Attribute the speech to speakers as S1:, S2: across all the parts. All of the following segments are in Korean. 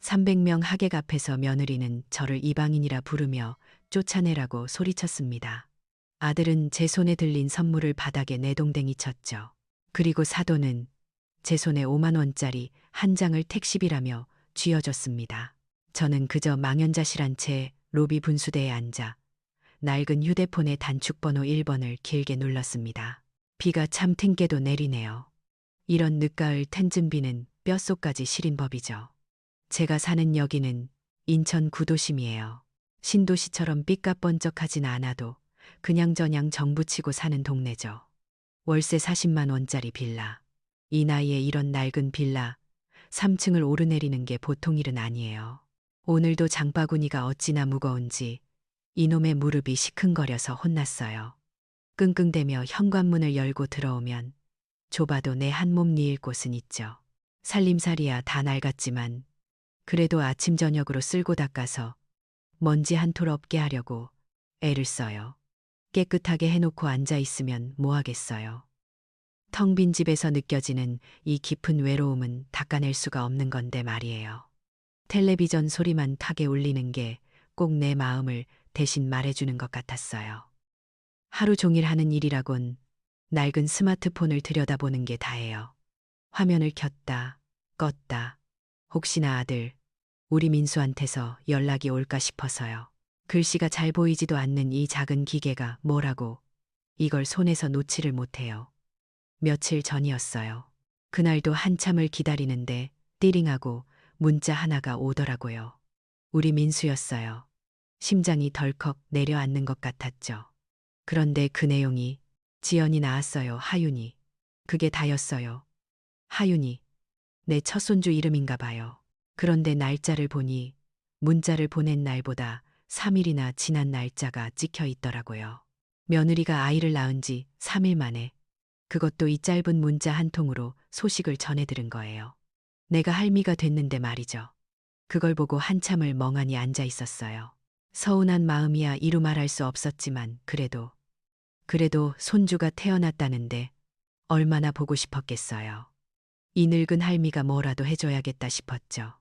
S1: 300명 하객 앞에서 며느리는 저를 이방인이라 부르며 쫓아내라고 소리쳤습니다. 아들은 제 손에 들린 선물을 바닥에 내동댕이 쳤죠. 그리고 사돈은 제 손에 5만 원짜리 한 장을 택시비라며 쥐어줬습니다. 저는 그저 망연자실한 채 로비 분수대에 앉아 낡은 휴대폰의 단축번호 1번을 길게 눌렀습니다. 비가 참 탱게도 내리네요. 이런 늦가을 텐즘비는 뼛속까지 시린 법이죠. 제가 사는 여기는 인천 구도심이에요. 신도시처럼 삐까뻔쩍하진 않아도 그냥저냥 정부치고 사는 동네죠. 월세 40만 원짜리 빌라. 이 나이에 이런 낡은 빌라 3층을 오르내리는 게 보통 일은 아니에요. 오늘도 장바구니가 어찌나 무거운지 이놈의 무릎이 시큰거려서 혼났어요. 끙끙대며 현관문을 열고 들어오면 좁아도 내 한 몸 니일 곳은 있죠. 살림살이야 다 낡았지만 그래도 아침 저녁으로 쓸고 닦아서 먼지 한 톨 없게 하려고 애를 써요. 깨끗하게 해놓고 앉아 있으면 뭐 하겠어요. 텅 빈 집에서 느껴지는 이 깊은 외로움은 닦아낼 수가 없는 건데 말이에요. 텔레비전 소리만 타게 울리는 게 꼭 내 마음을 대신 말해주는 것 같았어요. 하루 종일 하는 일이라곤 낡은 스마트폰을 들여다보는 게 다예요. 화면을 켰다, 껐다. 혹시나 아들, 우리 민수한테서 연락이 올까 싶어서요. 글씨가 잘 보이지도 않는 이 작은 기계가 뭐라고 이걸 손에서 놓지를 못해요. 며칠 전이었어요. 그날도 한참을 기다리는데 띠링하고 문자 하나가 오더라고요. 우리 민수였어요. 심장이 덜컥 내려앉는 것 같았죠. 그런데 그 내용이 지연이 나왔어요. 하윤이. 그게 다였어요. 하윤이. 내 첫손주 이름인가 봐요. 그런데 날짜를 보니 문자를 보낸 날보다 3일이나 지난 날짜가 찍혀 있더라고요. 며느리가 아이를 낳은 지 3일 만에 그것도 이 짧은 문자 한 통으로 소식을 전해 들은 거예요. 내가 할미가 됐는데 말이죠. 그걸 보고 한참을 멍하니 앉아 있었어요. 서운한 마음이야 이루 말할 수 없었지만 그래도 손주가 태어났다는데 얼마나 보고 싶었겠어요. 이 늙은 할미가 뭐라도 해줘야겠다 싶었죠.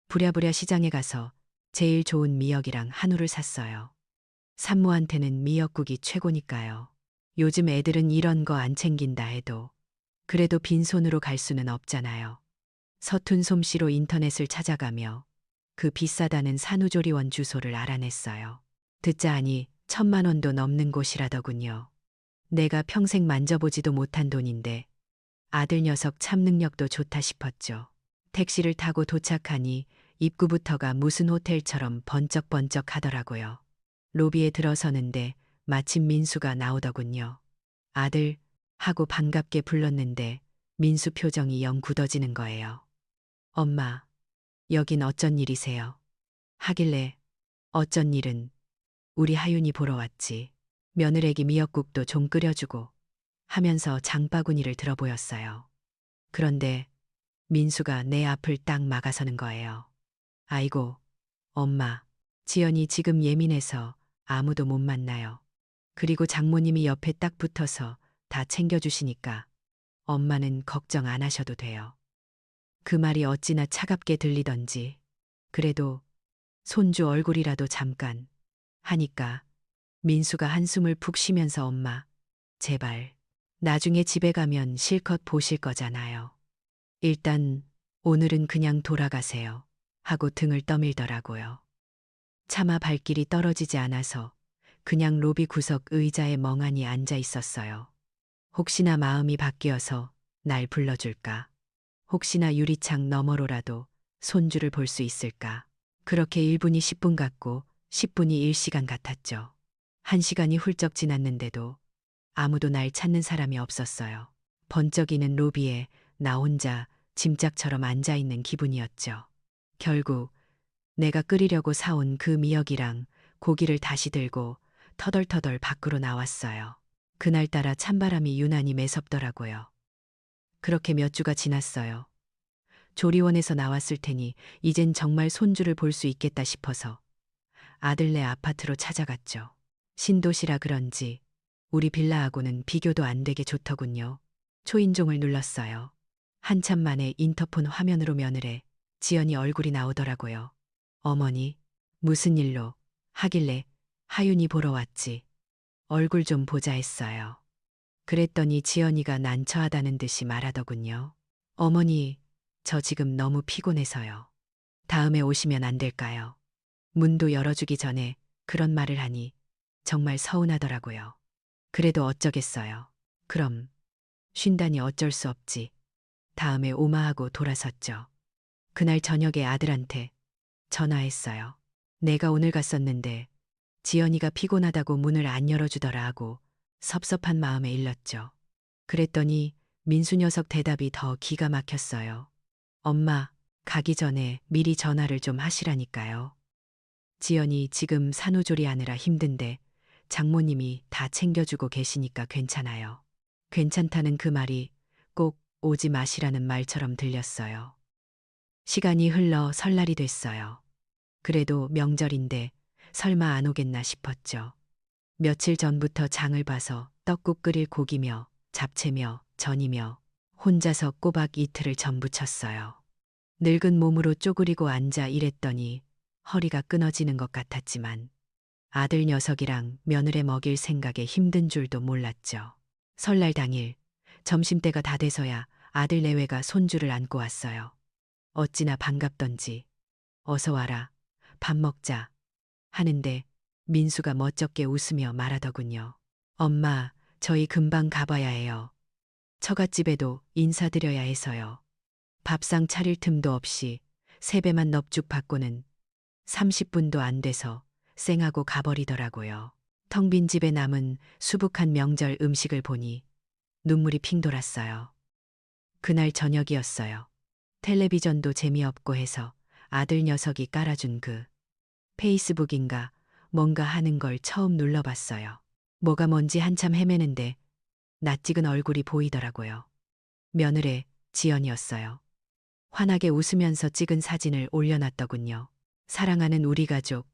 S1: 부랴부랴 시장에 가서 제일 좋은 미역이랑 한우를 샀어요. 산모한테는 미역국이 최고니까요. 요즘 애들은 이런 거 안 챙긴다 해도 그래도 빈손으로 갈 수는 없잖아요. 서툰 솜씨로 인터넷을 찾아가며 그 비싸다는 산후조리원 주소를 알아냈어요. 듣자 하니 1,000만 원도 넘는 곳이라더군요. 내가 평생 만져보지도 못한 돈인데 아들 녀석 참 능력도 좋다 싶었죠. 택시를 타고 도착하니 입구부터가 무슨 호텔처럼 번쩍번쩍 하더라고요. 로비에 들어서는데 마침 민수가 나오더군요. 아들 하고 반갑게 불렀는데 민수 표정이 영 굳어지는 거예요. 엄마, 여긴 어쩐 일이세요? 하길래 어쩐 일은 우리 하윤이 보러 왔지. 며느래기 미역국도 좀 끓여주고 하면서 장바구니를 들어 보였어요. 그런데 민수가 내 앞을 딱 막아서는 거예요. 아이고, 엄마, 지연이 지금 예민해서 아무도 못 만나요. 그리고 장모님이 옆에 딱 붙어서 다 챙겨주시니까 엄마는 걱정 안 하셔도 돼요. 그 말이 어찌나 차갑게 들리던지 그래도 손주 얼굴이라도 잠깐 하니까 민수가 한숨을 푹 쉬면서 엄마, 제발 나중에 집에 가면 실컷 보실 거잖아요. 일단 오늘은 그냥 돌아가세요. 하고 등을 떠밀더라고요. 차마 발길이 떨어지지 않아서 그냥 로비 구석 의자에 멍하니 앉아 있었어요. 혹시나 마음이 바뀌어서 날 불러줄까? 혹시나 유리창 너머로라도 손주를 볼 수 있을까? 그렇게 1분이 10분 같고 10분이 1시간 같았죠. 1시간이 훌쩍 지났는데도 아무도 날 찾는 사람이 없었어요. 번쩍이는 로비에 나 혼자 짐짝처럼 앉아있는 기분이었죠. 결국 내가 끓이려고 사온 그 미역이랑 고기를 다시 들고 터덜터덜 밖으로 나왔어요. 그날따라 찬바람이 유난히 매섭더라고요. 그렇게 몇 주가 지났어요. 조리원에서 나왔을 테니 이젠 정말 손주를 볼 수 있겠다 싶어서 아들네 아파트로 찾아갔죠. 신도시라 그런지 우리 빌라하고는 비교도 안 되게 좋더군요. 초인종을 눌렀어요. 한참 만에 인터폰 화면으로 며느래 지연이 얼굴이 나오더라고요. 어머니, 무슨 일로? 하길래 하윤이 보러 왔지. 얼굴 좀 보자 했어요. 그랬더니 지연이가 난처하다는 듯이 말하더군요. 어머니, 저 지금 너무 피곤해서요. 다음에 오시면 안 될까요? 문도 열어주기 전에 그런 말을 하니 정말 서운하더라고요. 그래도 어쩌겠어요. 그럼 쉰다니 어쩔 수 없지. 다음에 오마하고 돌아섰죠. 그날 저녁에 아들한테 전화했어요. 내가 오늘 갔었는데 지연이가 피곤하다고 문을 안 열어주더라 하고 섭섭한 마음에 일렀죠. 그랬더니 민수 녀석 대답이 더 기가 막혔어요. 엄마, 가기 전에 미리 전화를 좀 하시라니까요. 지연이 지금 산후조리 하느라 힘든데 장모님이 다 챙겨주고 계시니까 괜찮아요. 괜찮다는 그 말이 꼭 오지 마시라는 말처럼 들렸어요. 시간이 흘러 설날이 됐어요. 그래도 명절인데 설마 안 오겠나 싶었죠. 며칠 전부터 장을 봐서 떡국 끓일 고기며 잡채며 전이며 혼자서 꼬박 이틀을 전부쳤어요. 늙은 몸으로 쪼그리고 앉아 일했더니 허리가 끊어지는 것 같았지만 아들 녀석이랑 며느리 먹일 생각에 힘든 줄도 몰랐죠. 설날 당일 점심때가 다 돼서야 아들 내외가 손주를 안고 왔어요. 어찌나 반갑던지 어서 와라, 밥 먹자 하는데 민수가 멋쩍게 웃으며 말하더군요. 엄마, 저희 금방 가봐야 해요. 처갓집에도 인사드려야 해서요. 밥상 차릴 틈도 없이 세배만 넙죽 받고는 30분도 안 돼서 쌩하고 가버리더라고요. 텅 빈 집에 남은 수북한 명절 음식을 보니 눈물이 핑 돌았어요. 그날 저녁이었어요. 텔레비전도 재미없고 해서 아들 녀석이 깔아준 그 페이스북인가 뭔가 하는 걸 처음 눌러봤어요. 뭐가 뭔지 한참 헤매는데 낯익은 얼굴이 보이더라고요. 며느리 지연이었어요. 환하게 웃으면서 찍은 사진을 올려놨더군요. 사랑하는 우리 가족,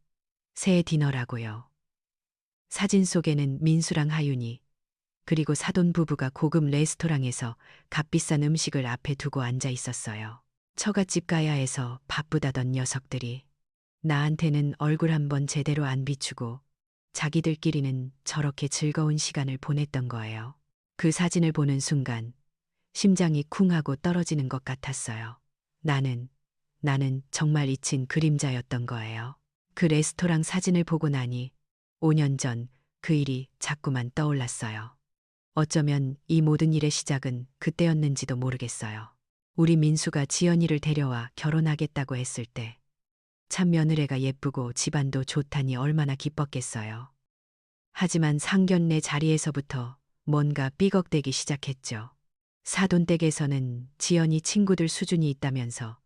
S1: 새해 디너라고요. 사진 속에는 민수랑 하윤이, 그리고 사돈 부부가 고급 레스토랑에서 값비싼 음식을 앞에 두고 앉아 있었어요. 처갓집 가야 해서 바쁘다던 녀석들이 나한테는 얼굴 한번 제대로 안 비추고 자기들끼리는 저렇게 즐거운 시간을 보냈던 거예요. 그 사진을 보는 순간 심장이 쿵 하고 떨어지는 것 같았어요. 나는 정말 잊힌 그림자였던 거예요. 그 레스토랑 사진을 보고 나니 5년 전 그 일이 자꾸만 떠올랐어요. 어쩌면 이 모든 일의 시작은 그때였는지도 모르겠어요. 우리 민수가 지연이를 데려와 결혼하겠다고 했을 때 참 며느리가 예쁘고 집안도 좋다니 얼마나 기뻤겠어요. 하지만 상견례 자리에서부터 뭔가 삐걱대기 시작했죠. 사돈댁에서는 지연이 친구들 수준이 있다면서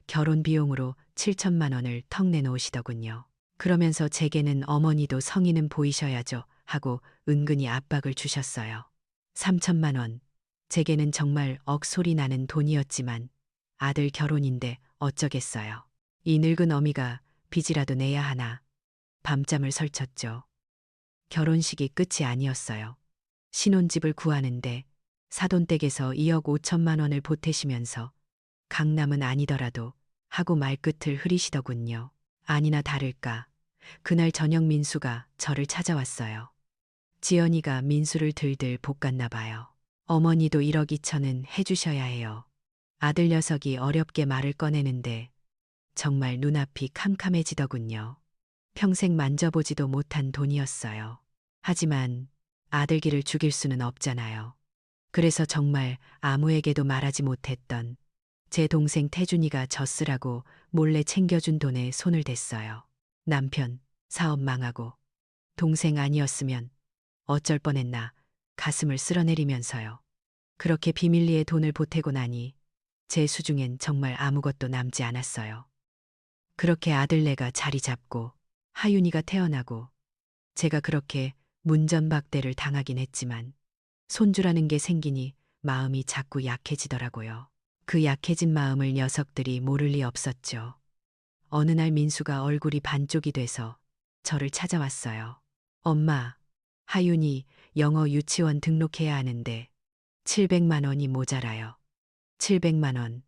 S1: 결혼 비용으로 7천만 원을 턱 내놓으시더군요. 그러면서 제게는 어머니도 성의는 보이셔야죠 하고 은근히 압박을 주셨어요. 3천만 원. 제게는 정말 억소리 나는 돈이었지만 아들 결혼인데 어쩌겠어요. 이 늙은 어미가 빚이라도 내야 하나 밤잠을 설쳤죠. 결혼식이 끝이 아니었어요. 신혼집을 구하는데 사돈댁에서 2억 5천만 원을 보태시면서 강남은 아니더라도 하고 말끝을 흐리시더군요. 아니나 다를까 그날 저녁 민수가 저를 찾아왔어요. 지연이가 민수를 들들 볶았나 봐요. 어머니도 1억 2천은 해주셔야 해요. 아들 녀석이 어렵게 말을 꺼내는데 정말 눈앞이 캄캄해지더군요. 평생 만져보지도 못한 돈이었어요. 하지만 아들 길을 죽일 수는 없잖아요. 그래서 정말 아무에게도 말하지 못했던 제 동생 태준이가 젖쓰라고 몰래 챙겨준 돈에 손을 댔어요. 남편, 사업 망하고 동생 아니었으면 어쩔 뻔했나 가슴을 쓸어내리면서요. 그렇게 비밀리에 돈을 보태고 나니 제 수중엔 정말 아무것도 남지 않았어요. 그렇게 아들네가 자리 잡고 하윤이가 태어나고 제가 그렇게 문전박대를 당하긴 했지만 손주라는 게 생기니 마음이 자꾸 약해지더라고요. 그 약해진 마음을 녀석들이 모를 리 없었죠. 어느 날 민수가 얼굴이 반쪽이 돼서 저를 찾아왔어요. 엄마, 하윤이 영어 유치원 등록해야 하는데 700만 원이 모자라요. 700만 원.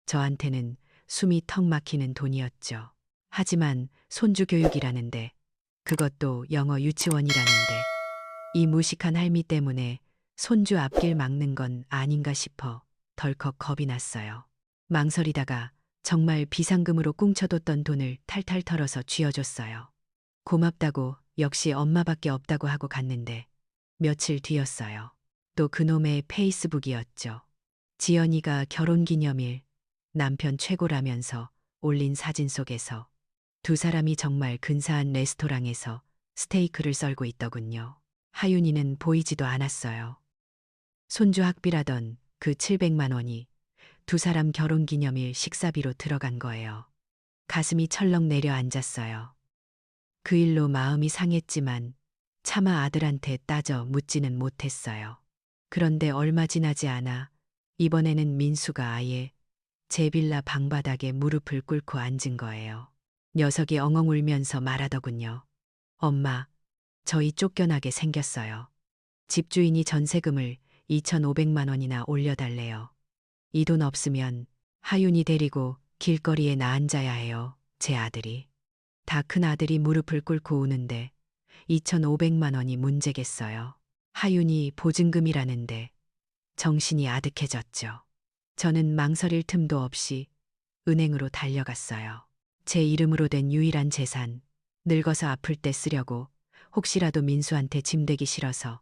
S1: 저한테는 숨이 턱 막히는 돈이었죠. 하지만 손주 교육이라는데, 그것도 영어 유치원이라는데, 이 무식한 할미 때문에 손주 앞길 막는 건 아닌가 싶어 덜컥 겁이 났어요. 망설이다가 정말 비상금으로 꽁쳐뒀던 돈을 탈탈 털어서 쥐어줬어요. 고맙다고 역시 엄마밖에 없다고 하고 갔는데 며칠 뒤였어요. 또 그놈의 페이스북이었죠. 지연이가 결혼기념일 남편 최고라면서 올린 사진 속에서 두 사람이 정말 근사한 레스토랑에서 스테이크를 썰고 있더군요. 하윤이는 보이지도 않았어요. 손주 학비라던 그 700만 원이 두 사람 결혼기념일 식사비로 들어간 거예요. 가슴이 철렁 내려앉았어요. 그 일로 마음이 상했지만 차마 아들한테 따져 묻지는 못했어요. 그런데 얼마 지나지 않아 이번에는 민수가 아예 제 빌라 방바닥에 무릎을 꿇고 앉은 거예요. 녀석이 엉엉 울면서 말하더군요. 엄마, 저희 쫓겨나게 생겼어요. 집주인이 전세금을 2,500만 원이나 올려달래요. 이 돈 없으면 하윤이 데리고 길거리에 나 앉아야 해요, 제 아들이. 다 큰 아들이 무릎을 꿇고 우는데 2,500만 원이 문제겠어요. 하윤이 보증금이라는데 정신이 아득해졌죠. 저는 망설일 틈도 없이 은행으로 달려갔어요. 제 이름으로 된 유일한 재산, 늙어서 아플 때 쓰려고 혹시라도 민수한테 짐되기 싫어서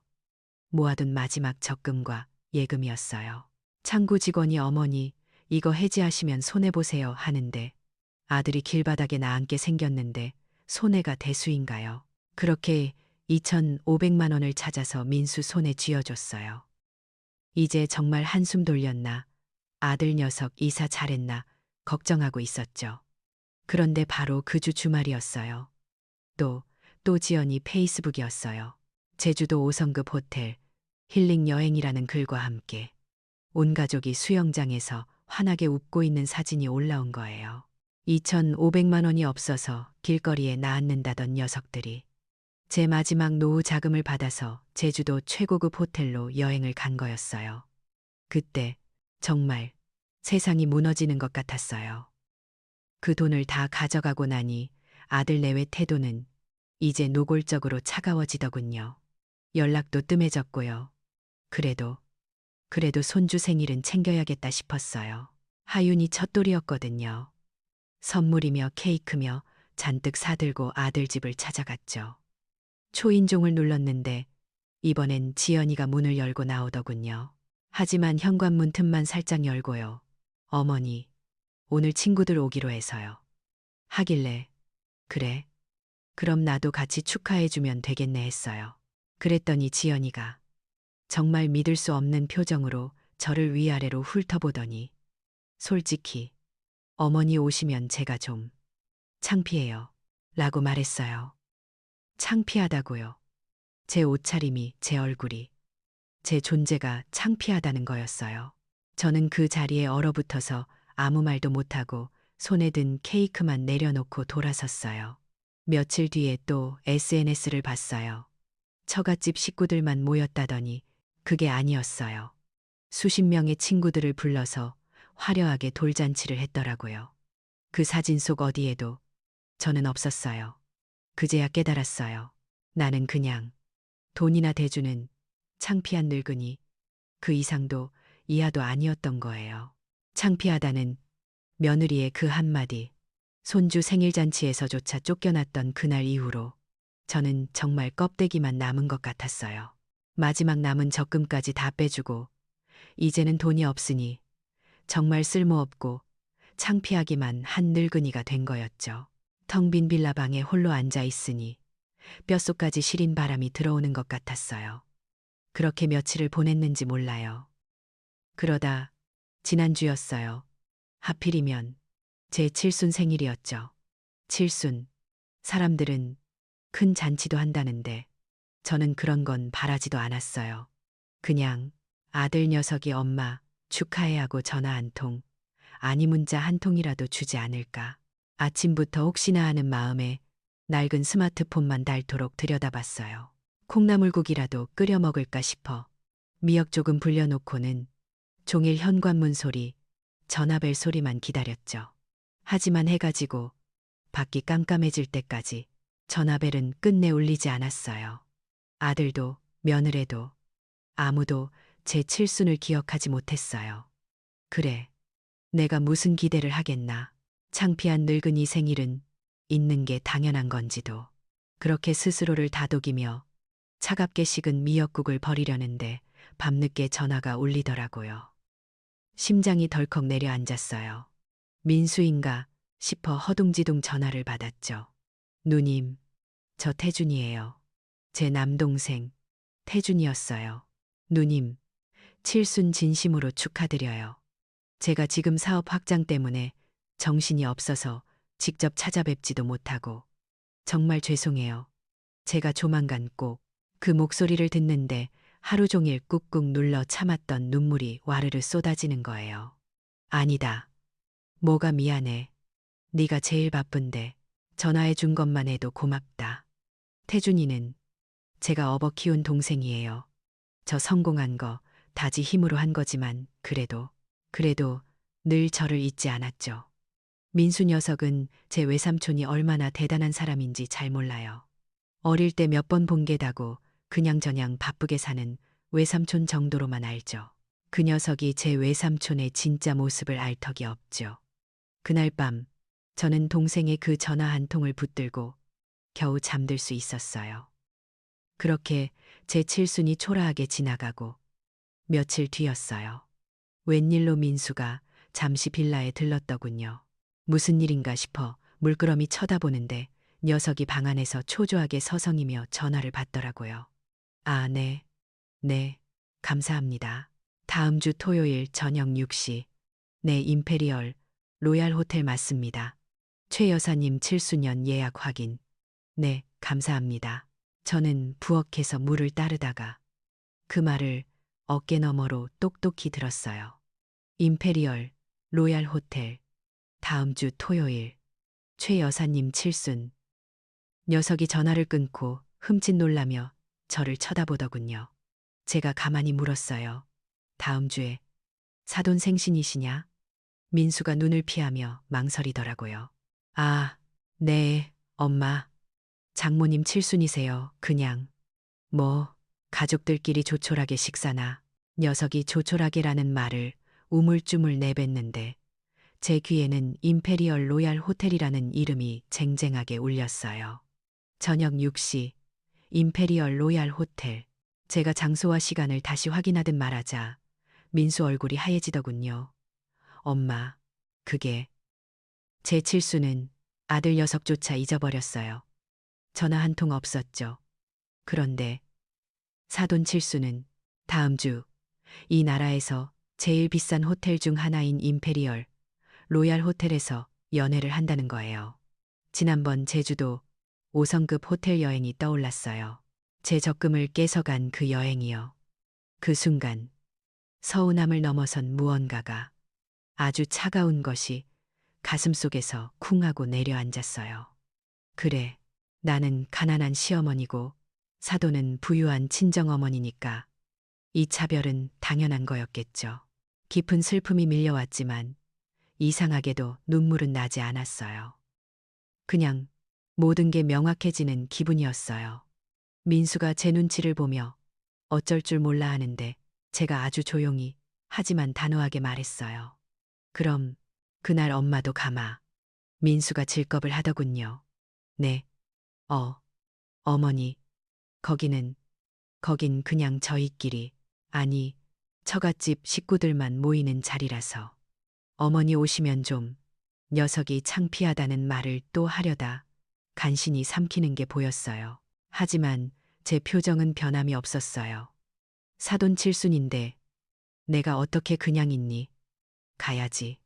S1: 모아둔 마지막 적금과 예금이었어요. 창구 직원이 어머니, 이거 해지하시면 손해보세요 하는데 아들이 길바닥에 나앉게 생겼는데 손해가 대수인가요? 그렇게 2,500만 원을 찾아서 민수 손에 쥐어줬어요. 이제 정말 한숨 돌렸나, 아들 녀석 이사 잘했나 걱정하고 있었죠. 그런데 바로 그 주 주말이었어요. 또 지연이 페이스북이었어요. 제주도 5성급 호텔, 힐링 여행이라는 글과 함께 온 가족이 수영장에서 환하게 웃고 있는 사진이 올라온 거예요. 2,500만 원이 없어서 길거리에 나앉는다던 녀석들이 제 마지막 노후 자금을 받아서 제주도 최고급 호텔로 여행을 간 거였어요. 그때 정말 세상이 무너지는 것 같았어요. 그 돈을 다 가져가고 나니 아들 내외 태도는 이제 노골적으로 차가워지더군요. 연락도 뜸해졌고요. 그래도 손주 생일은 챙겨야겠다 싶었어요. 하윤이 첫돌이었거든요. 선물이며 케이크며 잔뜩 사들고 아들 집을 찾아갔죠. 초인종을 눌렀는데 이번엔 지연이가 문을 열고 나오더군요. 하지만 현관문 틈만 살짝 열고요. 어머니, 오늘 친구들 오기로 해서요. 하길래, 그래? 그럼 나도 같이 축하해주면 되겠네 했어요. 그랬더니 지연이가 정말 믿을 수 없는 표정으로 저를 위아래로 훑어보더니 솔직히 어머니 오시면 제가 좀 창피해요. 라고 말했어요. 창피하다고요. 제 옷차림이, 제 얼굴이, 제 존재가 창피하다는 거였어요. 저는 그 자리에 얼어붙어서 아무 말도 못하고 손에 든 케이크만 내려놓고 돌아섰어요. 며칠 뒤에 또 SNS를 봤어요. 처갓집 식구들만 모였다더니 그게 아니었어요. 수십 명의 친구들을 불러서 화려하게 돌잔치를 했더라고요. 그 사진 속 어디에도 저는 없었어요. 그제야 깨달았어요. 나는 그냥 돈이나 대주는 창피한 늙은이, 그 이상도 이하도 아니었던 거예요. 창피하다는 며느리의 그 한마디, 손주 생일잔치에서조차 쫓겨났던 그날 이후로 저는 정말 껍데기만 남은 것 같았어요. 마지막 남은 적금까지 다 빼주고 이제는 돈이 없으니 정말 쓸모없고 창피하기만 한 늙은이가 된 거였죠. 텅 빈 빌라방에 홀로 앉아 있으니 뼛속까지 시린 바람이 들어오는 것 같았어요. 그렇게 며칠을 보냈는지 몰라요. 그러다 지난주였어요. 하필이면 제 칠순 생일이었죠. 칠순, 사람들은 큰 잔치도 한다는데 저는 그런 건 바라지도 않았어요. 그냥 아들 녀석이 엄마 축하해 하고 전화 한 통, 아니 문자 한 통이라도 주지 않을까. 아침부터 혹시나 하는 마음에 낡은 스마트폰만 닳도록 들여다봤어요. 콩나물국이라도 끓여 먹을까 싶어 미역 조금 불려놓고는 종일 현관문 소리, 전화벨 소리만 기다렸죠. 하지만 해가 지고 밖이 깜깜해질 때까지 전화벨은 끝내 울리지 않았어요. 아들도 며느리도 아무도 제 칠순을 기억하지 못했어요. 그래, 내가 무슨 기대를 하겠나. 창피한 늙은이 생일은 있는 게 당연한 건지도. 그렇게 스스로를 다독이며 차갑게 식은 미역국을 버리려는데 밤늦게 전화가 울리더라고요. 심장이 덜컥 내려앉았어요. 민수인가 싶어 허둥지둥 전화를 받았죠. 누님, 저 태준이에요. 제 남동생 태준이었어요. 누님, 칠순 진심으로 축하드려요. 제가 지금 사업 확장 때문에 정신이 없어서 직접 찾아뵙지도 못하고 정말 죄송해요. 제가 조만간 꼭 그 목소리를 듣는데 하루 종일 꾹꾹 눌러 참았던 눈물이 와르르 쏟아지는 거예요. 아니다. 뭐가 미안해. 네가 제일 바쁜데 전화해 준 것만 해도 고맙다. 태준이는 제가 업어 키운 동생이에요. 저 성공한 거 다지 힘으로 한 거지만 그래도 늘 저를 잊지 않았죠. 민수 녀석은 제 외삼촌이 얼마나 대단한 사람인지 잘 몰라요. 어릴 때 몇 번 본 게다고 그냥저냥 바쁘게 사는 외삼촌 정도로만 알죠. 그 녀석이 제 외삼촌의 진짜 모습을 알 턱이 없죠. 그날 밤 저는 동생의 그 전화 한 통을 붙들고 겨우 잠들 수 있었어요. 그렇게 제 칠순이 초라하게 지나가고 며칠 뒤였어요. 웬일로 민수가 잠시 빌라에 들렀더군요. 무슨 일인가 싶어 물끄러미 쳐다보는데 녀석이 방 안에서 초조하게 서성이며 전화를 받더라고요. 아, 네, 감사합니다. 다음 주 토요일 저녁 6시. 네, 임페리얼 로얄 호텔 맞습니다. 최 여사님 칠수년 예약 확인. 네, 감사합니다. 저는 부엌에서 물을 따르다가 그 말을 어깨 너머로 똑똑히 들었어요. 임페리얼 로얄 호텔 다음 주 토요일 최 여사님 칠순. 녀석이 전화를 끊고 흠칫 놀라며 저를 쳐다보더군요. 제가 가만히 물었어요. 다음 주에 사돈 생신이시냐? 민수가 눈을 피하며 망설이더라고요. 아, 네, 엄마. 장모님 칠순이세요. 그냥. 뭐, 가족들끼리 조촐하게 식사나. 녀석이 조촐하게라는 말을 우물쭈물 내뱉는데 제 귀에는 임페리얼 로얄 호텔이라는 이름이 쟁쟁하게 울렸어요. 저녁 6시 임페리얼 로얄 호텔. 제가 장소와 시간을 다시 확인하듯 말하자 민수 얼굴이 하얘지더군요. 엄마, 그게 제 칠수는 아들 녀석조차 잊어버렸어요. 전화 한 통 없었죠. 그런데 사돈 칠수는 다음 주 이 나라에서 제일 비싼 호텔 중 하나인 임페리얼 로얄 호텔에서 연애를 한다는 거예요. 지난번 제주도 5성급 호텔 여행이 떠올랐어요. 제 적금을 깨서간 그 여행이요. 그 순간 서운함을 넘어선 무언가가 아주 차가운 것이 가슴속에서 쿵 하고 내려앉았어요. 그래, 나는 가난한 시어머니고 사돈은 부유한 친정어머니니까 이 차별은 당연한 거였겠죠. 깊은 슬픔이 밀려왔지만 이상하게도 눈물은 나지 않았어요. 그냥 모든 게 명확해지는 기분이었어요. 민수가 제 눈치를 보며 어쩔 줄 몰라 하는데 제가 아주 조용히 하지만 단호하게 말했어요. 그럼 그날 엄마도 가마. 민수가 질겁을 하더군요. 네, 어머니, 거긴 그냥 저희끼리, 아니, 처갓집 식구들만 모이는 자리라서. 어머니 오시면 좀 녀석이 창피하다는 말을 또 하려다 간신히 삼키는 게 보였어요. 하지만 제 표정은 변함이 없었어요. 사돈 칠순인데 내가 어떻게 그냥 있니? 가야지.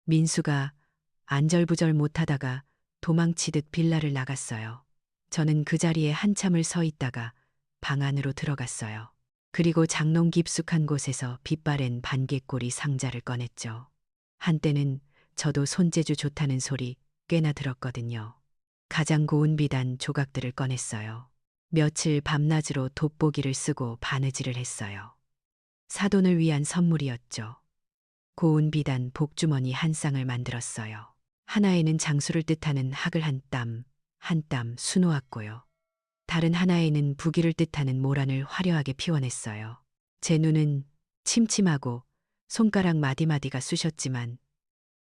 S1: 민수가 안절부절 못하다가 도망치듯 빌라를 나갔어요. 저는 그 자리에 한참을 서 있다가 방 안으로 들어갔어요. 그리고 장롱 깊숙한 곳에서 빛바랜 반개꼬리 상자를 꺼냈죠. 한때는 저도 손재주 좋다는 소리 꽤나 들었거든요. 가장 고운 비단 조각들을 꺼냈어요. 며칠 밤낮으로 돋보기를 쓰고 바느질을 했어요. 사돈을 위한 선물이었죠. 고운 비단 복주머니 한 쌍을 만들었어요. 하나에는 장수를 뜻하는 학을 한 땀 수놓았고요. 다른 하나에는 부귀를 뜻하는 모란을 화려하게 피워냈어요. 제 눈은 침침하고 손가락 마디마디가 쑤셨지만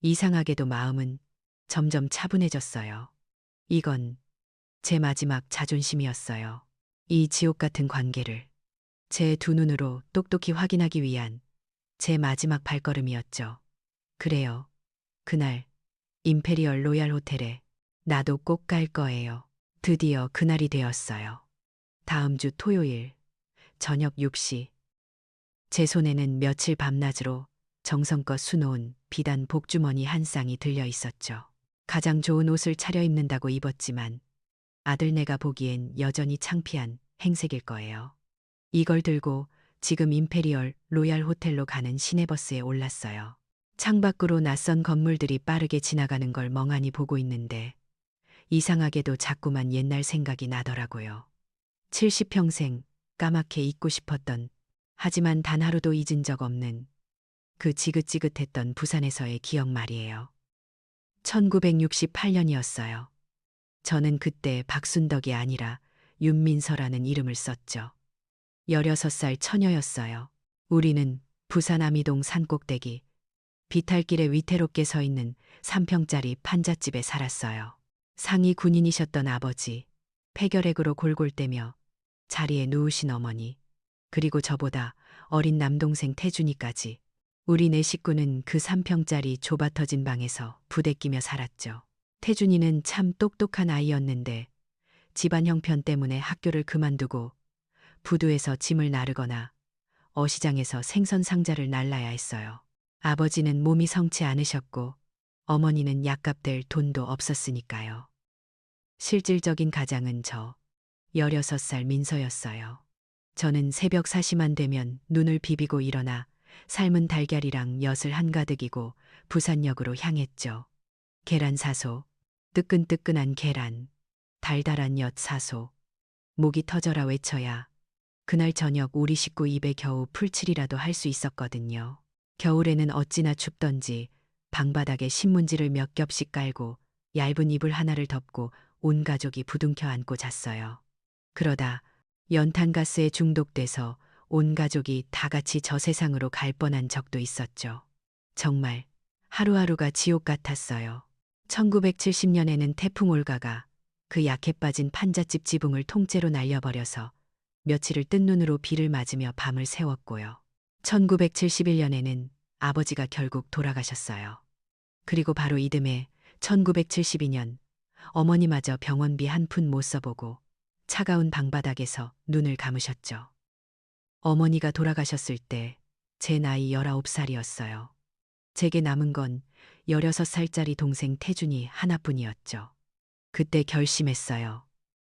S1: 이상하게도 마음은 점점 차분해졌어요. 이건 제 마지막 자존심이었어요. 이 지옥 같은 관계를 제 두 눈으로 똑똑히 확인하기 위한 제 마지막 발걸음이었죠. 그래요. 그날 임페리얼 로얄 호텔에 나도 꼭 갈 거예요. 드디어 그날이 되었어요. 다음 주 토요일 저녁 6시 제 손에는 며칠 밤낮으로 정성껏 수놓은 비단 복주머니 한 쌍이 들려 있었죠. 가장 좋은 옷을 차려입는다고 입었지만 아들네가 보기엔 여전히 창피한 행색일 거예요. 이걸 들고 지금 임페리얼 로얄 호텔로 가는 시내버스에 올랐어요. 창밖으로 낯선 건물들이 빠르게 지나가는 걸 멍하니 보고 있는데 이상하게도 자꾸만 옛날 생각이 나더라고요. 70평생 까맣게 잊고 싶었던 하지만 단 하루도 잊은 적 없는 그 지긋지긋했던 부산에서의 기억 말이에요. 1968년이었어요. 저는 그때 박순덕이 아니라 윤민서라는 이름을 썼죠. 16살 처녀였어요. 우리는 부산 아미동 산꼭대기 비탈길에 위태롭게 서 있는 3평짜리 판잣집에 살았어요. 상위 군인이셨던 아버지, 폐결핵으로 골골대며 자리에 누우신 어머니, 그리고 저보다 어린 남동생 태준이까지 우리 네 식구는 그 3평짜리 좁아터진 방에서 부대끼며 살았죠. 태준이는 참 똑똑한 아이였는데 집안 형편 때문에 학교를 그만두고 부두에서 짐을 나르거나 어시장에서 생선 상자를 날라야 했어요. 아버지는 몸이 성치 않으셨고 어머니는 약값 댈 돈도 없었으니까요. 실질적인 가장은 저 16살 민서였어요. 저는 새벽 4시만 되면 눈을 비비고 일어나 삶은 달걀이랑 엿을 한가득이고 부산역으로 향했죠. 계란 사소, 뜨끈뜨끈한 계란, 달달한 엿 사소, 목이 터져라 외쳐야 그날 저녁 우리 식구 입에 겨우 풀칠이라도 할 수 있었거든요. 겨울에는 어찌나 춥던지 방바닥에 신문지를 몇 겹씩 깔고 얇은 이불 하나를 덮고 온 가족이 부둥켜 안고 잤어요. 그러다 연탄가스에 중독돼서 온 가족이 다 같이 저 세상으로 갈 뻔한 적도 있었죠. 정말 하루하루가 지옥 같았어요. 1970년에는 태풍 올가가 그 약해 빠진 판잣집 지붕을 통째로 날려버려서 며칠을 뜬 눈으로 비를 맞으며 밤을 새웠고요. 1971년에는 아버지가 결국 돌아가셨어요. 그리고 바로 이듬해 1972년 어머니마저 병원비 한 푼 못 써보고 차가운 방바닥에서 눈을 감으셨죠. 어머니가 돌아가셨을 때 제 나이 19살이었어요. 제게 남은 건 16살짜리 동생 태준이 하나뿐이었죠. 그때 결심했어요.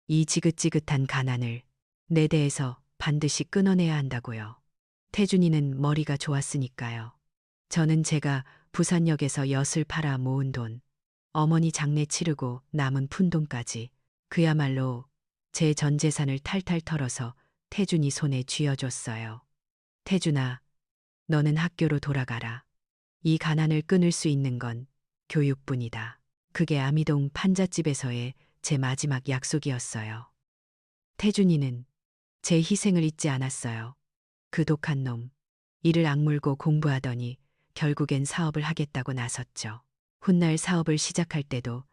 S1: 이 지긋지긋한 가난을 내 대에서 반드시 끊어내야 한다고요. 태준이는 머리가 좋았으니까요. 저는 제가 부산역에서 엿을 팔아 모은 돈, 어머니 장례 치르고 남은 푼돈까지 그야말로 제 전 재산을 탈탈 털어서 태준이 손에 쥐어줬어요. 태준아, 너는 학교로 돌아가라. 이 가난을 끊을 수 있는 건 교육뿐이다. 그게 아미동 판잣집에서의 제 마지막 약속이었어요. 태준이는 제 희생을 잊지 않았어요. 그 독한 놈, 이를 악물고 공부하더니 결국엔 사업을 하겠다고 나섰죠. 훗날 사업을 시작할 때도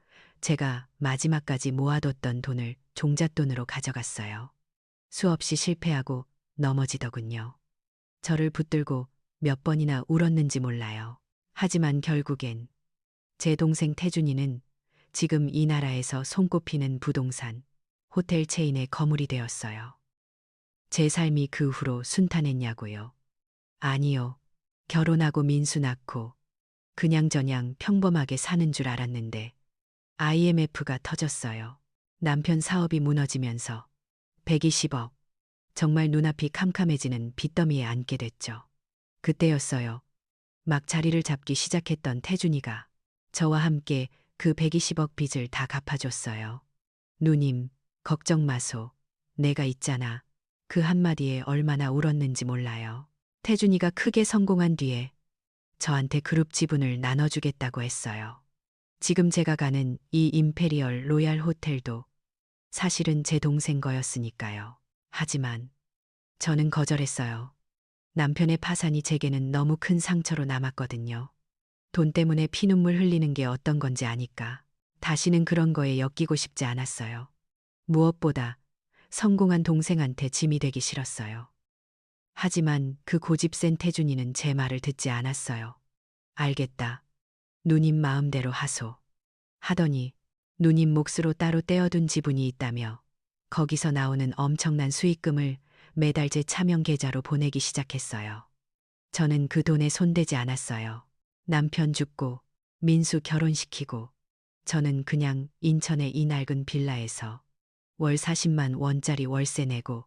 S1: 제가 마지막까지 모아뒀던 돈을 종잣돈으로 가져갔어요. 수없이 실패하고 넘어지더군요. 저를 붙들고 몇 번이나 울었는지 몰라요. 하지만 결국엔 제 동생 태준이는 지금 이 나라에서 손꼽히는 부동산, 호텔 체인의 거물이 되었어요. 제 삶이 그 후로 순탄했냐고요. 아니요. 결혼하고 민수 낳고 그냥저냥 평범하게 사는 줄 알았는데 IMF가 터졌어요. 남편 사업이 무너지면서 120억, 정말 눈앞이 캄캄해지는 빚더미에 앉게 됐죠. 그때였어요. 막 자리를 잡기 시작했던 태준이가 저와 함께 그 120억 빚을 다 갚아줬어요. 누님, 걱정 마소. 내가 있잖아. 그 한마디에 얼마나 울었는지 몰라요. 태준이가 크게 성공한 뒤에 저한테 그룹 지분을 나눠주겠다고 했어요. 지금 제가 가는 이 임페리얼 로얄 호텔도 사실은 제 동생 거였으니까요. 하지만 저는 거절했어요. 남편의 파산이 제게는 너무 큰 상처로 남았거든요. 돈 때문에 피눈물 흘리는 게 어떤 건지 아니까 다시는 그런 거에 엮이고 싶지 않았어요. 무엇보다 성공한 동생한테 짐이 되기 싫었어요. 하지만 그 고집센 태준이는 제 말을 듣지 않았어요. 알겠다. 누님 마음대로 하소. 하더니 누님 몫으로 따로 떼어둔 지분이 있다며 거기서 나오는 엄청난 수익금을 매달 제 차명 계좌로 보내기 시작했어요. 저는 그 돈에 손대지 않았어요. 남편 죽고 민수 결혼시키고 저는 그냥 인천의 이 낡은 빌라에서 월 40만 원짜리 월세 내고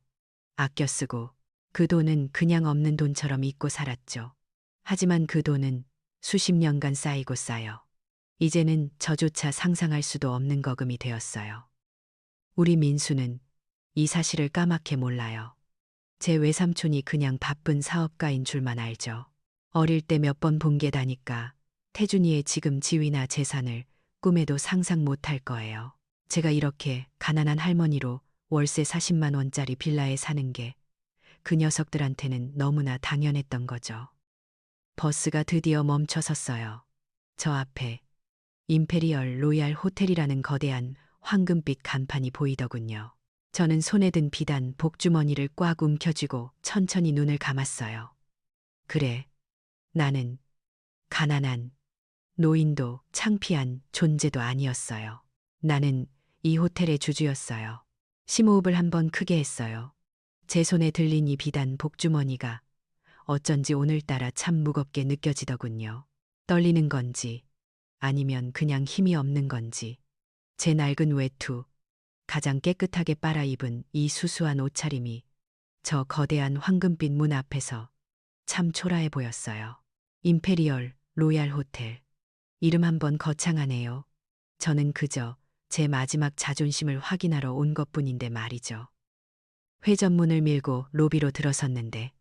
S1: 아껴 쓰고 그 돈은 그냥 없는 돈처럼 잊고 살았죠. 하지만 그 돈은 수십 년간 쌓이고 쌓여 이제는 저조차 상상할 수도 없는 거금이 되었어요. 우리 민수는 이 사실을 까맣게 몰라요. 제 외삼촌이 그냥 바쁜 사업가인 줄만 알죠. 어릴 때 몇 번 본 게 다니까 태준이의 지금 지위나 재산을 꿈에도 상상 못할 거예요. 제가 이렇게 가난한 할머니로 월세 40만 원짜리 빌라에 사는 게 그 녀석들한테는 너무나 당연했던 거죠. 버스가 드디어 멈춰 섰어요. 저 앞에 임페리얼 로얄 호텔이라는 거대한 황금빛 간판이 보이더군요. 저는 손에 든 비단 복주머니를 꽉 움켜쥐고 천천히 눈을 감았어요. 그래, 나는 가난한 노인도 창피한 존재도 아니었어요. 나는 이 호텔의 주주였어요. 심호흡을 한번 크게 했어요. 제 손에 들린 이 비단 복주머니가 어쩐지 오늘따라 참 무겁게 느껴지더군요. 떨리는 건지 아니면 그냥 힘이 없는 건지 제 낡은 외투, 가장 깨끗하게 빨아입은 이 수수한 옷차림이 저 거대한 황금빛 문 앞에서 참 초라해 보였어요. 임페리얼 로얄 호텔. 이름 한번 거창하네요. 저는 그저 제 마지막 자존심을 확인하러 온 것뿐인데 말이죠. 회전문을 밀고 로비로 들어섰는데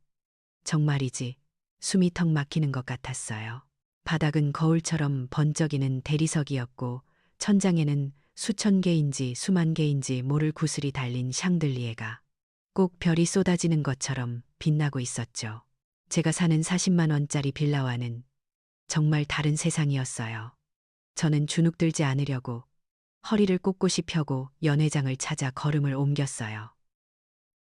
S1: 정말이지 숨이 턱 막히는 것 같았어요. 바닥은 거울처럼 번쩍이는 대리석이었고 천장에는 수천 개인지 수만 개인지 모를 구슬이 달린 샹들리에가 꼭 별이 쏟아지는 것처럼 빛나고 있었죠. 제가 사는 40만 원짜리 빌라와는 정말 다른 세상이었어요. 저는 주눅들지 않으려고 허리를 꼿꼿이 펴고 연회장을 찾아 걸음을 옮겼어요.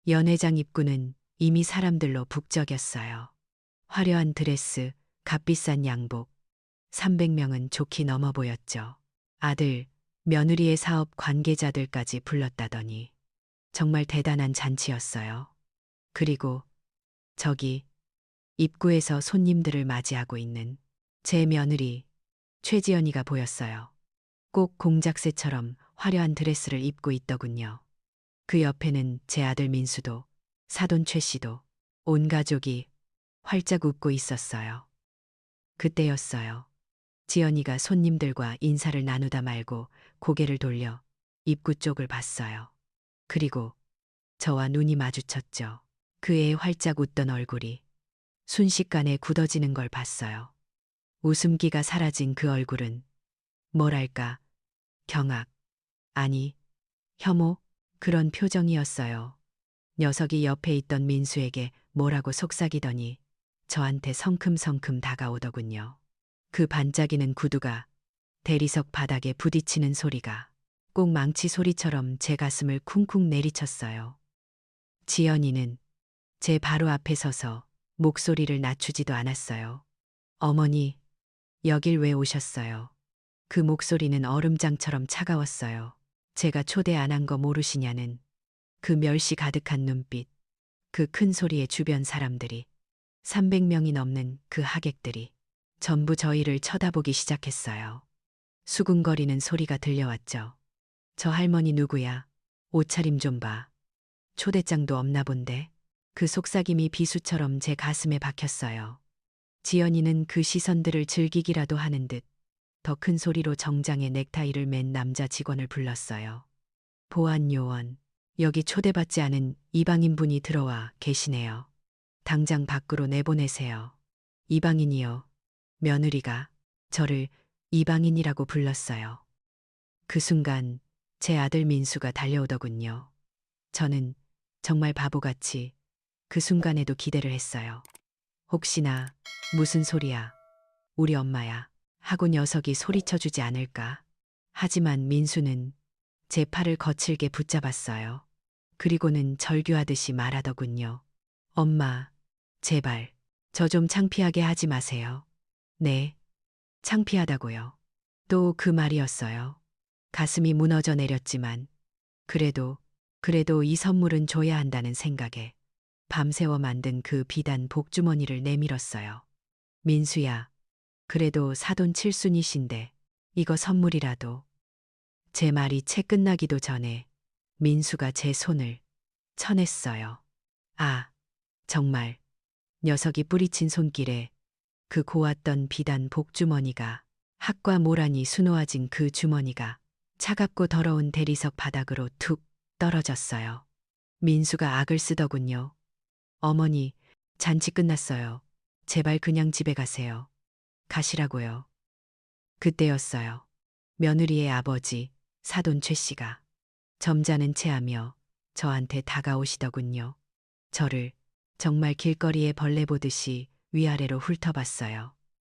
S1: 연회장 입구는 이미 사람들로 북적였어요. 화려한 드레스, 값비싼 양복, 300명은 좋게 넘어 보였죠. 아들, 며느리의 사업 관계자들까지 불렀다더니 정말 대단한 잔치였어요. 그리고 저기 입구에서 손님들을 맞이하고 있는 제 며느리 최지연이가 보였어요. 꼭 공작새처럼 화려한 드레스를 입고 있더군요. 그 옆에는 제 아들 민수도 사돈 최 씨도 온 가족이 활짝 웃고 있었어요. 그때였어요. 지연이가 손님들과 인사를 나누다 말고 고개를 돌려 입구 쪽을 봤어요. 그리고 저와 눈이 마주쳤죠. 그의 활짝 웃던 얼굴이 순식간에 굳어지는 걸 봤어요. 웃음기가 사라진 그 얼굴은 뭐랄까, 경악, 아니, 혐오, 그런 표정이었어요. 녀석이 옆에 있던 민수에게 뭐라고 속삭이더니 저한테 성큼성큼 다가오더군요. 그 반짝이는 구두가 대리석 바닥에 부딪히는 소리가 꼭 망치 소리처럼 제 가슴을 쿵쿵 내리쳤어요. 지연이는 제 바로 앞에 서서 목소리를 낮추지도 않았어요. 어머니, 여길 왜 오셨어요? 그 목소리는 얼음장처럼 차가웠어요. 제가 초대 안 한 거 모르시냐는 그 멸시 가득한 눈빛, 그 큰 소리에 주변 사람들이 300명이 넘는 그 하객들이 전부 저희를 쳐다보기 시작했어요. 수군거리는 소리가 들려왔죠. 저 할머니 누구야? 옷차림 좀 봐. 초대장도 없나 본데. 그 속삭임이 비수처럼 제 가슴에 박혔어요. 지연이는 그 시선들을 즐기기라도 하는 듯 더 큰 소리로 정장에 넥타이를 맨 남자 직원을 불렀어요. 보안 요원, 여기 초대받지 않은 이방인분이 들어와 계시네요. 당장 밖으로 내보내세요. 이방인이요. 며느리가 저를 이방인이라고 불렀어요. 그 순간 제 아들 민수가 달려오더군요. 저는 정말 바보같이 그 순간에도 기대를 했어요. 혹시나 무슨 소리야, 우리 엄마야 하고 녀석이 소리쳐주지 않을까. 하지만 민수는 제 팔을 거칠게 붙잡았어요. 그리고는 절규하듯이 말하더군요. 엄마, 제발, 저 좀 창피하게 하지 마세요. 네, 창피하다고요. 또 그 말이었어요. 가슴이 무너져 내렸지만, 그래도 이 선물은 줘야 한다는 생각에 밤새워 만든 그 비단 복주머니를 내밀었어요. 민수야, 그래도 사돈 칠순이신데, 이거 선물이라도. 제 말이 채 끝나기도 전에 민수가 제 손을 쳐냈어요. 아, 정말 녀석이 뿌리친 손길에 그 고왔던 비단 복주머니가 학과 모란이 수놓아진 그 주머니가 차갑고 더러운 대리석 바닥으로 툭 떨어졌어요. 민수가 악을 쓰더군요. 어머니, 잔치 끝났어요. 제발 그냥 집에 가세요. 가시라고요. 그때였어요. 며느리의 아버지, 사돈 최 씨가 점잖은 체하며 저한테 다가오시더군요. 저를 정말 길거리에 벌레 보듯이 위아래로 훑어봤어요.